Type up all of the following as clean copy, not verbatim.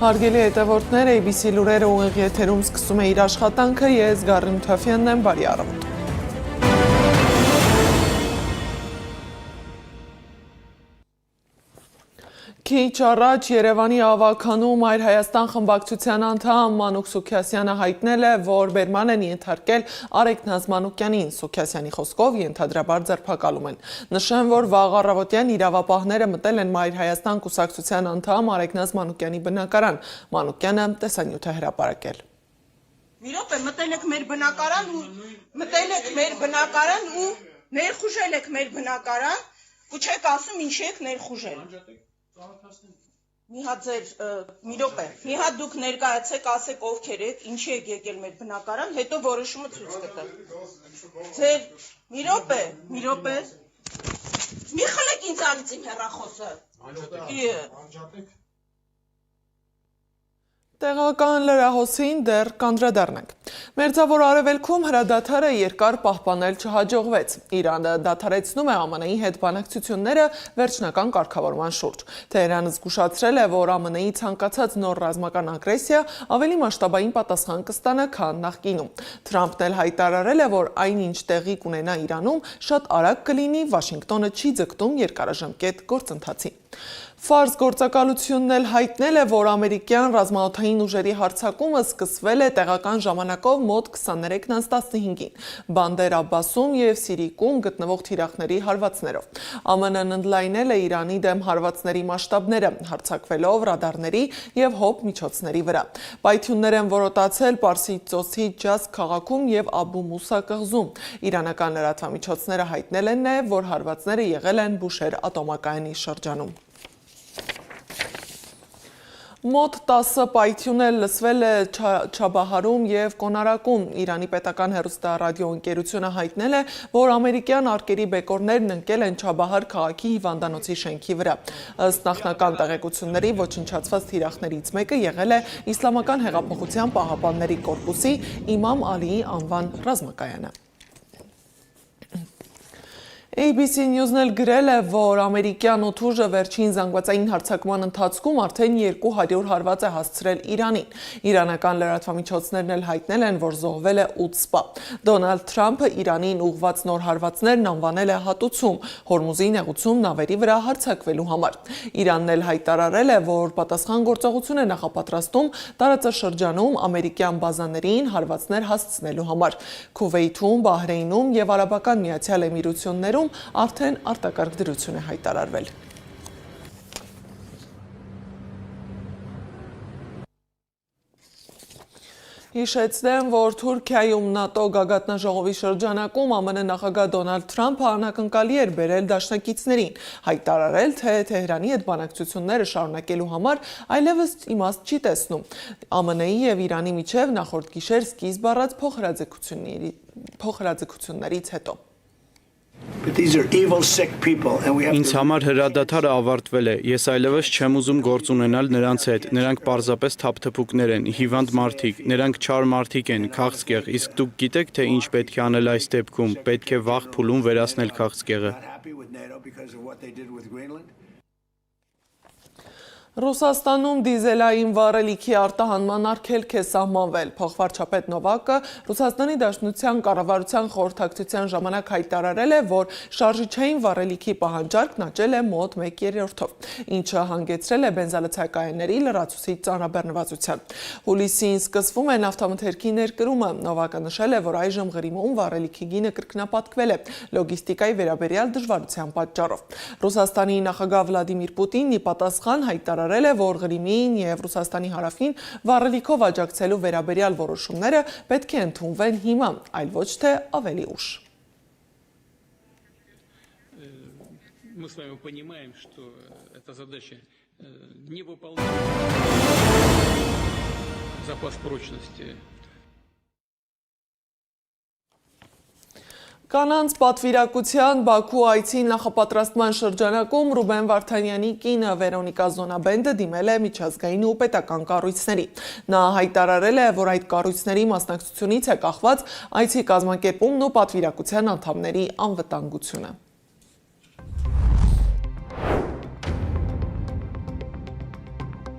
Հարգելի հետևորդներ, ABC լուրերը ուղիղ եթերում սկսում է իր աշխատանքը, ես Գառին Թաֆյանն եմ, բարի առավոտ։ Քիչ առաջ Երևանի ավագանում Այր Հայաստան խմբակցության անդամ Մանուկ Սուքիասյանը հայտնել է, որ բերման են ենթարկել Արեգնազ Մանուկյանին, Սուքիասյանի խոսքով ենթադրաբար ձերբակալում են։ Նշեմ, որ վաղ առավոտյան իրավապահները մտել են Այր Հայաստան կուսակցության անդամ Արեգնազ Մանուկյանի բնակարան։ Մանուկյանը տեսանյութ է հրապարակել։ Մի րոպե, մտել եք մեր բնակարան ու ներխուժել եք մեր բնակարան ու չեք ասում ինչի եք ներխուժել։ Մի հատ դուք ներկայացեք, ասեք ովքեր եք, ինչի եք եկել մեր բնակարան, հետո որոշումը ցույց կտա։ Մի րոպե։ Մի խլեք ինձանից իմ հեռախոսը։ Տեղական լրահոսին դեռ կանդրադառնանք։ Մերձավոր Արևելքում հրադադարը երկար պահպանել չհաջողվեց։ Իրանը դադարեցնում է ԱՄՆ-ի հետ բանակցությունները վերջնական կարգավորման շուրջ։ Թեհրանը զգուշացրել է, որ ԱՄՆ-ի ցանկացած նոր ռազմական ագրեսիա ավելի մասշտաբային պատասխան կստանա, քան նախկինում։ Թրամփն էլ հայտարարել է, որ այնինչ տեղի կունենա Իրանում, շատ արագ կլինի, Վաշինգտոնը չի ձգտում երկարաժամկետ գործընթացին։ Ֆարս գործակալությունն էլ հայտնել է, որ ամերիկյան ռազմաօդային ուժերի հարձակումը սկսվել է տեղական ժամանակով մոտ 23:15-ին Բանդեր Աբբասում և Սիրիկում գտնվող թիրախների հարվածներով։ ԱՄՆ-ն ընդլայնել է Իրանի դեմ հարվածների մասշտաբները, հարձակվելով ռադարների և հոբ միջոցների վրա։ Պայթյուններ են որոտացել Պարսից ծոցի Ջազ քաղաքում և Աբու Մուսա կղզում։ Իրանական լրատվամիջոցները հայտնել են նաև, որ հարվածները եղել են Բուշեր ատոմակայանի շրջանում։ Մոտ 10 պայթյուն է լսվել է Չաբահարում և Կոնարակում։ Իրանի պետական հեռուստառադիոընկերությունը հայտնել է, որ ամերիկյան արկերի բեկորներն ընկել են Չաբահար քաղաքի հիվանդանոցի շենքի վրա։ Ըստ նախնական տեղեկությունների, ոչնչացված թիրախներից մեկը եղել է Իսլամական հեղափոխության պահապանների կորպուսի Իմամ Ալիի անվան ռազմակայանը։ ABC News-ն էլ գրել է, որ ամերիկյան օդուժը վերջին զանգվածային հարձակման ընթացքում արդեն 200 հարված է հասցրել Իրանին։ Իրանական լրատվամիջոցներն էլ հայտնել են, որ զոհվել է 8 սպա։ Դոնալդ Թրամփը Իրանին ուղղված նոր հարվածներն անվանել է հատուցում, Հորմուզի նեղուցում նավերի վրա հարձակվելու համար։ Իրանն էլ հայտարարել է, որ պատասխան գործողություն է նախապատրաստում տարածաշրջանում ամերիկյան բազաներին հարվածներ հասցնելու համար։ Քուվեյթում, Բահրեյնում և Արաբական Միացյալ Էմիրություններում արդեն արտակարգ դրություն է հայտարարվել։ Հիշեցնեմ, որ Թուրքիայում ՆԱՏՕ գագաթնաժողովի շրջանակում ԱՄՆ նախագահ Դոնալդ Թրամփը անակնկալի էր բերել դաշնակիցներին, հայտարարել, թե Թեհրանի հետ բանակցությունները շարունակելու համար այլևս իմաստ չի տեսնում ԱՄՆ-ի և Իրանի միջև նախորդ գիշեր սկիզբ առած փոխհրաձգություններից հետո։ Ինձ համար հրադադարը ավարտվել է, ես այլևս չեմ ուզում գործ ունենալ նրանց հետ, նրանք պարզապես թափթփուկներ են, հիվանդ մարդիկ, նրանք չար մարդիկ են, քաղցկեղ, իսկ դուք գիտեք, թե ինչ պետք է անել այս դեպքում, պետք է վաղ փուլում վերացնել քաղցկեղը։ Ռուսաստանում դիզելային վառելիքի արտահանման արգելք է սահմանվել։ Փոխվարչապետ Նովակը Ռուսաստանի Դաշնության կառավարության խորհրդակցության ժամանակ հայտարարել է, որ շարժիչային վառելիքի պահանջարկն աճել է մոտ 1/3-ով, ինչը հանգեցրել է բենզալցակայանների լրացուցիչ ծանրաբեռնվածության։ Հուլիսին սկսվում է նավթամթերքի ներկրումը։ Նովակը նշել է, որ այժմ Ղրիմում վառելիքի գինը կրկնապատկվել է լոգիստիկայի վերաբերյալ դժվարության պատճառով։ Ռուսաստանի նախագահ Վլադիմիր Պուտինն ի պատասխան հայտարարել է, որ Ղրիմին և Ռուսաստանի հարավին վառելիքով աջակցելու վերաբերյալ որոշումները պետք է ընդունվեն հիմա, այլ ոչ թե ավելի ուշ։ Мы с вами понимаем, что эта задача невыполнима. Запас прочности. Կանանց պատվիրակության Բաքու այցի նախապատրաստման շրջանակում Ռուբեն Վարդանյանի կինը Վերոնիկա Զոնաբենդը դիմել է միջազգային ու պետական կառույցների։ Նա հայտարարել է, որ այդ կառույցների մասնակցությունից է կախված այցի կազմակերպումն ու պատվիրակության անդամների անվտանգությունը։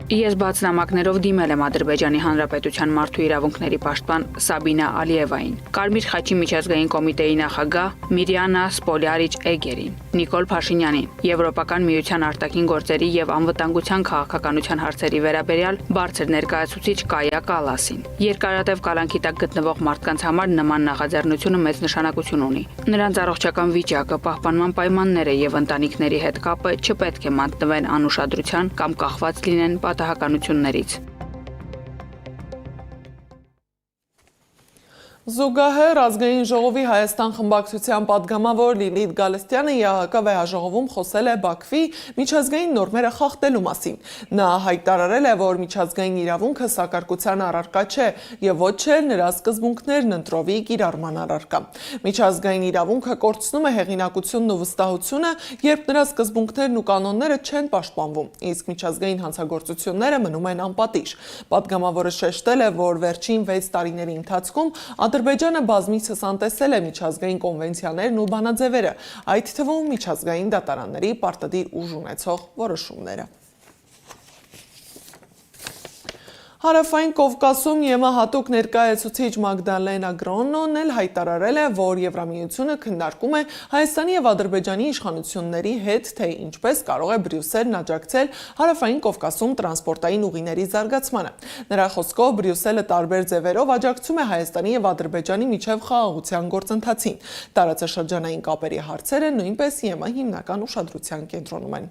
Ես բաց նամակներով դիմել եմ Ադրբեջանի Հանրապետության մարդու իրավունքների պաշտպան Սաբինա Ալիևային, Կարմիր խաչի միջազգային կոմիտեի նախագահ Միրիանա Սպոլյարիչ-Էգերին, Նիկոլ Փաշինյանին, Եվրոպական միության արտաքին գործերի եւ անվտանգության քաղաքականության հարցերի վերաբերյալ բարձր ներկայացուցիչ Կայա Կալասին։ Երկարատև կալանքի տակ գտնվող մարդկանց համար նման նախաձեռնությունը մեծ նշանակություն ունի։ Նրանց առողջական վիճակը, պահպանման պայմանները եւ ընտանիքների հետ կապը չպետք է մատնվեն անուշադրության կամ կախված լինեն պատահականություններից։ Զուգահեռ ազգային ժողովի Հայաստան խմբակցության պատգամավոր Լիլիթ Գալստյանը ԵԱՀԿ վեհաժողովում խոսել է Բաքվի միջազգային նորմերը խախտելու մասին։ Նա հայտարարել է, որ միջազգային իրավունքը սակարկության առարկա չէ եւ ոչ էլ նրա սկզբունքներն ընտրովի կիրառման առարկա։ Միջազգային իրավունքը կորցնում է հեղինակությունն ու վստահությունը, երբ նրա սկզբունքներն ու կանոնները չեն պաշտպանվում, իսկ միջազգային հանցագործությունները մնում են անպատիժ։ Պատգամավորը շեշտել է, որ վերջին 6 տարիների ընթացքում Ադրբեջանը բազմիցս անտեսել է միջազգային կոնվենցիաներն ու բանաձևերը, այդ թվում միջազգային դատարանների պարտադիր ուժ ունեցող որոշումները։ Հարավային Կովկասում ԵՄ հատուկ ներկայացուցիչ Մագդալենա Գրոնոն էլ հայտարարել է, որ Եվրամիությունը քննարկում է Հայաստանի եւ Ադրբեջանի իշխանությունների հետ, թե ինչպես կարող է Բրյուսելն աջակցել Հարավային Կովկասում տրանսպորտային ուղիների զարգացմանը։ Նրա խոսքով Բրյուսելը տարբեր ձևերով աջակցում է Հայաստանի եւ Ադրբեջանի միջև խաղաղության գործընթացին։ Տարածաշրջանային կապերի հարցերը նույնպես ԵՄ հիմնական ուշադրության կենտրոնում են։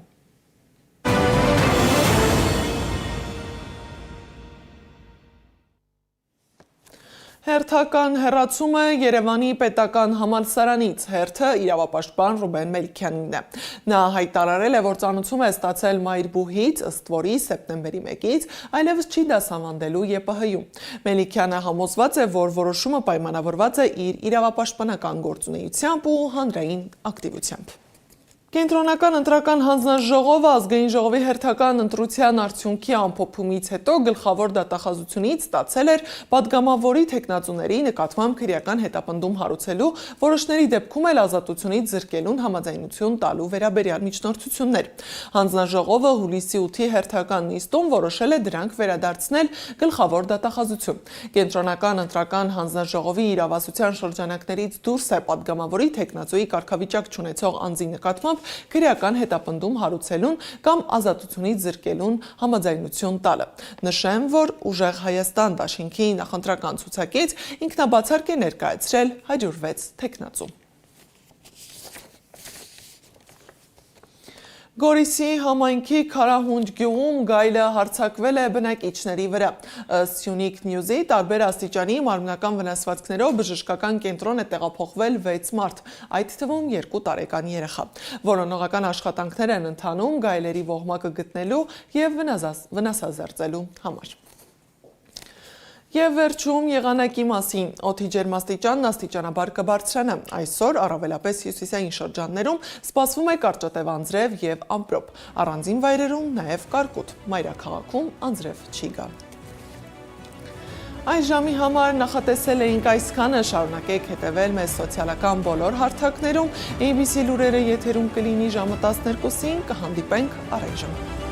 Հերթական հեռացումը Երևանի պետական համալսարանից, հերթը իրավապաշտպան Ռուբեն Մելիքյանինն է։ Նա հայտարարել է, որ ծանուցում է ստացել Մայրբուհից, ըստ որի սեպտեմբերի 1-ից այլևս չի դասավանդելու ԵՊՀ-ում։ Մելիքյանը համոզված է, որ որոշումը պայմանավորված է իր իրավապաշտպանական գործունեությամբ ու հանրային ակտիվությամբ։ Կենտրոնական ընտրական հանձնաժողովը ազգային ժողովի հերթական ընտրության արդյունքի ամփոփումից հետո գլխավոր դատախազությունից ստացել էր պատգամավորի թեկնածուների նկատմամբ քրեական հետապնդում հարուցելու, որոշների դեպքում էլ ազատությունից զրկելուն համաձայնություն տալու վերաբերյալ միջնորդություններ։ Հանձնաժողովը հուլիսի 8-ի հերթական նիստում որոշել է դրանք վերադարձնել գլխավոր դատախազություն։ Կենտրոնական ընտրական հանձնաժողովի իրավասության շրջանակներից դուրս է պատգամավորի թեկնածուի կարգավիճակ չունեցող անձի նկատմամբ քրեական հետապնդում հարուցելուն կամ ազատությունից զրկելուն համաձայնություն տալը։ Նշեմ, որ Ուժեղ Հայաստան դաշինքի նախընտրական ցուցակից ինքնաբացարկ է ներկայացրել 106 թեկնածու։ Գորիսի համայնքի Քարահունջ գյուղում գայլը հարձակվել է բնակիչների վրա։ Ըստ Unique News-ի տարբեր աստիճանի մարմնական վնասվածքներով բժշկական կենտրոն է տեղափոխվել 6 մարդ, այդ թվում 2 տարեկան երեխա։ Որոնողական աշխատանքներ են ընթանում գայլերի ոհմակը գտնելու եւ վնասազերծելու համար։ Եվ վերջում եղանակի մասին, օդի ջերմաստիճանն աստիճանաբար կբարձրանա։ Այսօր առավելապես հյուսիսային շրջաններում սպասվում է կարճատև անձրև եւ ամպրոպ, առանձին վայրերում նաեւ կարկուտ, մայրաքաղաքում անձրև չի գա։ Այս ժամի համար նախատեսել էինք այսքանը, շարունակեք հետևել մեզ սոցիալական բոլոր հարթակներում, ABC լուրերը եթերում կլինի ժամը 12-ին, կհանդիպենք առայժմ։